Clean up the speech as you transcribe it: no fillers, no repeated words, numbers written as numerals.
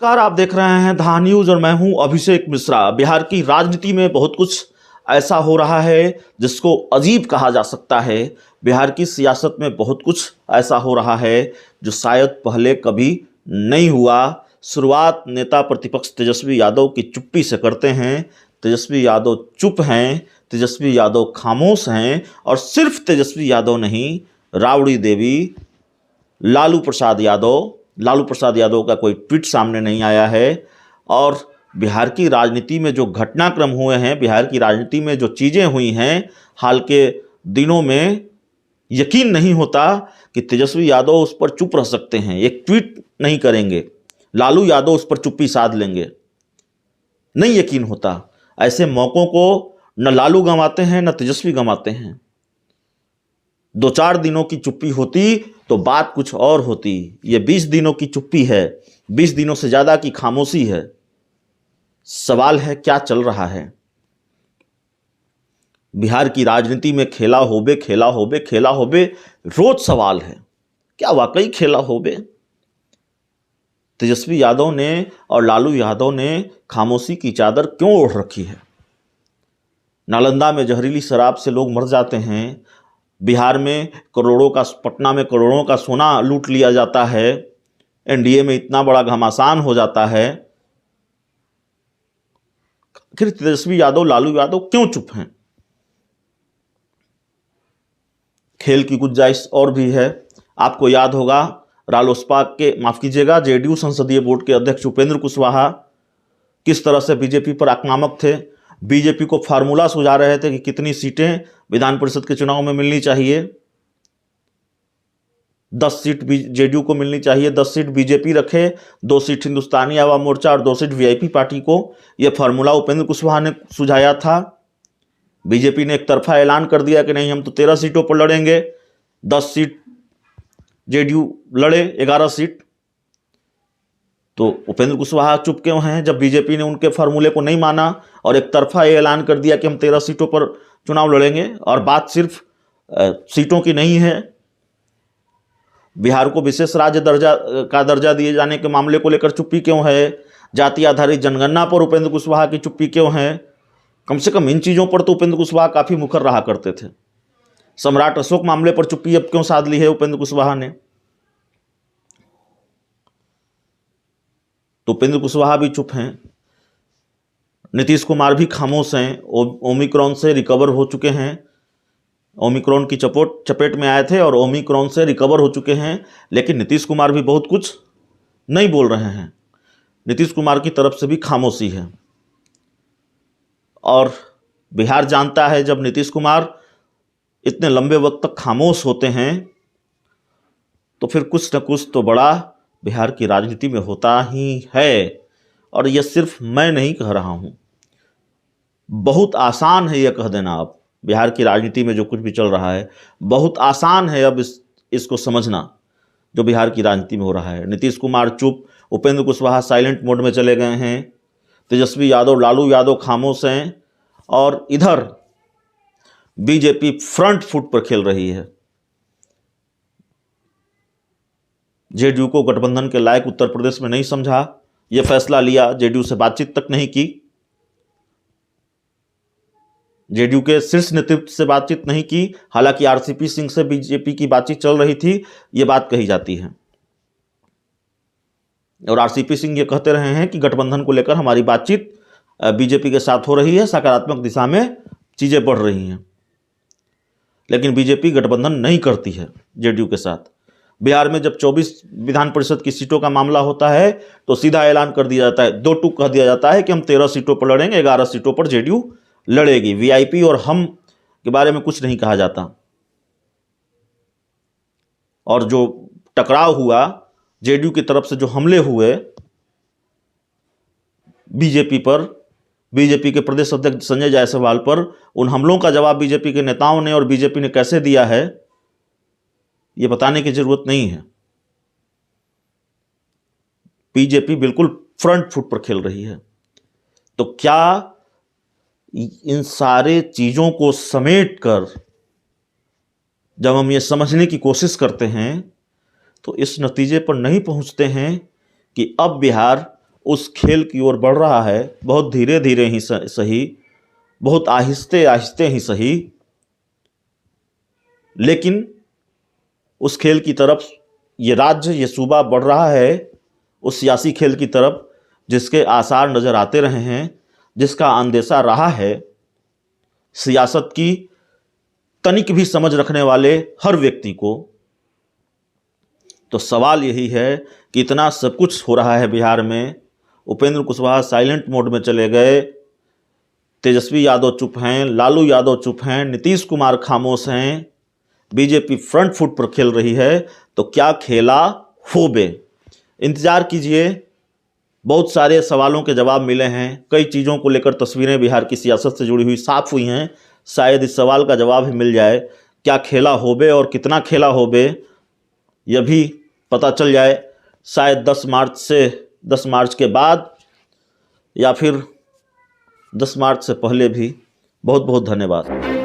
नमस्कार, आप देख रहे हैं धा न्यूज और मैं हूं अभिषेक मिश्रा। बिहार की राजनीति में बहुत कुछ ऐसा हो रहा है जिसको अजीब कहा जा सकता है। बिहार की सियासत में बहुत कुछ ऐसा हो रहा है जो शायद पहले कभी नहीं हुआ। शुरुआत नेता प्रतिपक्ष तेजस्वी यादव की चुप्पी से करते हैं। तेजस्वी यादव चुप हैं, तेजस्वी यादव खामोश हैं और सिर्फ तेजस्वी यादव नहीं, राबड़ी देवी, लालू प्रसाद यादव का कोई ट्वीट सामने नहीं आया है। और बिहार की राजनीति में जो घटनाक्रम हुए हैं, बिहार की राजनीति में जो चीज़ें हुई हैं हाल के दिनों में, यकीन नहीं होता कि तेजस्वी यादव उस पर चुप रह सकते हैं, एक ट्वीट नहीं करेंगे, लालू यादव उस पर चुप्पी साध लेंगे। नहीं यकीन होता। ऐसे मौक़ों को न लालू गंवाते हैं न तेजस्वी गंवाते हैं। 2-4 दिनों की चुप्पी होती तो बात कुछ और होती। ये 20 दिनों की चुप्पी है, 20 दिनों से ज़्यादा की खामोशी है। सवाल है क्या चल रहा है बिहार की राजनीति में? खेला होबे रोज सवाल है, क्या वाकई खेला होबे? तेजस्वी यादव ने और लालू यादव ने खामोशी की चादर क्यों ओढ़ रखी है? नालंदा में जहरीली शराब से लोग मर जाते हैं, बिहार में पटना में करोड़ों का सोना लूट लिया जाता है, एनडीए में इतना बड़ा घमासान हो जाता है। फिर तेजस्वी यादव, लालू यादव क्यों चुप हैं? खेल की गुंजाइश और भी है। आपको याद होगा जेडीयू संसदीय बोर्ड के अध्यक्ष उपेंद्र कुशवाहा किस तरह से बीजेपी पर आक्रामक थे। बीजेपी को फार्मूला सुझा रहे थे कि कितनी सीटें विधान परिषद के चुनाव में मिलनी चाहिए। 10 सीट जेडीयू को मिलनी चाहिए, 10 सीट बीजेपी रखे, 2 सीट हिंदुस्तानी आवाम मोर्चा और 2 सीट वीआईपी पार्टी को। यह फार्मूला उपेंद्र कुशवाहा ने सुझाया था। बीजेपी ने एक तरफा ऐलान कर दिया कि नहीं, हम तो 13 सीटों पर लड़ेंगे, 10 सीट जेडीयू लड़े, 11 सीट। तो उपेंद्र कुशवाहा चुप क्यों हैं जब बीजेपी ने उनके फार्मूले को नहीं माना और एक तरफा ये ऐलान कर दिया कि हम 13 सीटों पर चुनाव लड़ेंगे? और बात सिर्फ सीटों की नहीं है, बिहार को विशेष राज्य दर्जा दिए जाने के मामले को लेकर चुप्पी क्यों है? जाति आधारित जनगणना पर उपेंद्र कुशवाहा की चुप्पी क्यों है? कम से कम इन चीज़ों पर तो उपेंद्र कुशवाहा काफ़ी मुखर रहा करते थे। सम्राट अशोक मामले पर चुप्पी अब क्यों साध ली है उपेंद्र कुशवाहा ने? तो उपेंद्र कुशवाहा भी चुप हैं, नीतीश कुमार भी खामोश हैं। ओमिक्रॉन से रिकवर हो चुके हैं, ओमिक्रॉन की चपेट में आए थे और ओमिक्रॉन से रिकवर हो चुके हैं, लेकिन नीतीश कुमार भी बहुत कुछ नहीं बोल रहे हैं। नीतीश कुमार की तरफ से भी खामोशी है। और बिहार जानता है जब नीतीश कुमार इतने लंबे वक्त तक खामोश होते हैं तो फिर कुछ न कुछ तो बड़ा बिहार की राजनीति में होता ही है। और यह सिर्फ मैं नहीं कह रहा हूँ, बहुत आसान है यह कह देना। अब बिहार की राजनीति में जो कुछ भी चल रहा है बहुत आसान है अब इसको समझना जो बिहार की राजनीति में हो रहा है। नीतीश कुमार चुप, उपेंद्र कुशवाहा साइलेंट मोड में चले गए हैं, तेजस्वी यादव, लालू यादव खामोश हैं और इधर बीजेपी फ्रंट फुट पर खेल रही है। जेडीयू को गठबंधन के लायक उत्तर प्रदेश में नहीं समझा, यह फैसला लिया, जेडीयू से बातचीत तक नहीं की, जेडीयू के शीर्ष नेतृत्व से बातचीत नहीं की। हालांकि आरसीपी सिंह से बीजेपी की बातचीत चल रही थी, यह बात कही जाती है। और आरसीपी सिंह ये कहते रहे हैं कि गठबंधन को लेकर हमारी बातचीत बीजेपी के साथ हो रही है, सकारात्मक दिशा में चीजें बढ़ रही हैं। लेकिन बीजेपी गठबंधन नहीं करती है जेडीयू के साथ। बिहार में जब 24 विधान परिषद की सीटों का मामला होता है तो सीधा ऐलान कर दिया जाता है, 2 टूक कह दिया जाता है कि हम 13 सीटों पर लड़ेंगे, 11 सीटों पर जेडीयू लड़ेगी। वीआईपी और हम के बारे में कुछ नहीं कहा जाता। और जो टकराव हुआ, जेडीयू की तरफ से जो हमले हुए बीजेपी पर, बीजेपी के प्रदेश अध्यक्ष संजय जायसवाल पर, उन हमलों का जवाब बीजेपी के नेताओं ने और बीजेपी ने कैसे दिया है ये बताने की जरूरत नहीं है। बीजेपी बिल्कुल फ्रंट फुट पर खेल रही है। तो क्या इन सारे चीजों को समेट कर जब हम ये समझने की कोशिश करते हैं तो इस नतीजे पर नहीं पहुंचते हैं कि अब बिहार उस खेल की ओर बढ़ रहा है, बहुत धीरे धीरे ही सही, बहुत आहिस्ते आहिस्ते ही सही, लेकिन उस खेल की तरफ ये राज्य, ये सूबा बढ़ रहा है, उस सियासी खेल की तरफ जिसके आसार नज़र आते रहे हैं, जिसका अंदेशा रहा है सियासत की तनिक भी समझ रखने वाले हर व्यक्ति को। तो सवाल यही है कि इतना सब कुछ हो रहा है बिहार में, उपेंद्र कुशवाहा साइलेंट मोड में चले गए, तेजस्वी यादव चुप हैं, लालू यादव चुप हैं, नीतीश कुमार खामोश हैं, बीजेपी फ्रंट फुट पर खेल रही है, तो क्या खेला होबे। इंतज़ार कीजिए, बहुत सारे सवालों के जवाब मिले हैं, कई चीज़ों को लेकर तस्वीरें बिहार की सियासत से जुड़ी हुई साफ हुई हैं, शायद इस सवाल का जवाब ही मिल जाए, क्या खेला होबे और कितना खेला होबे यह भी पता चल जाए शायद 10 मार्च के बाद या फिर 10 मार्च से पहले भी। बहुत बहुत धन्यवाद।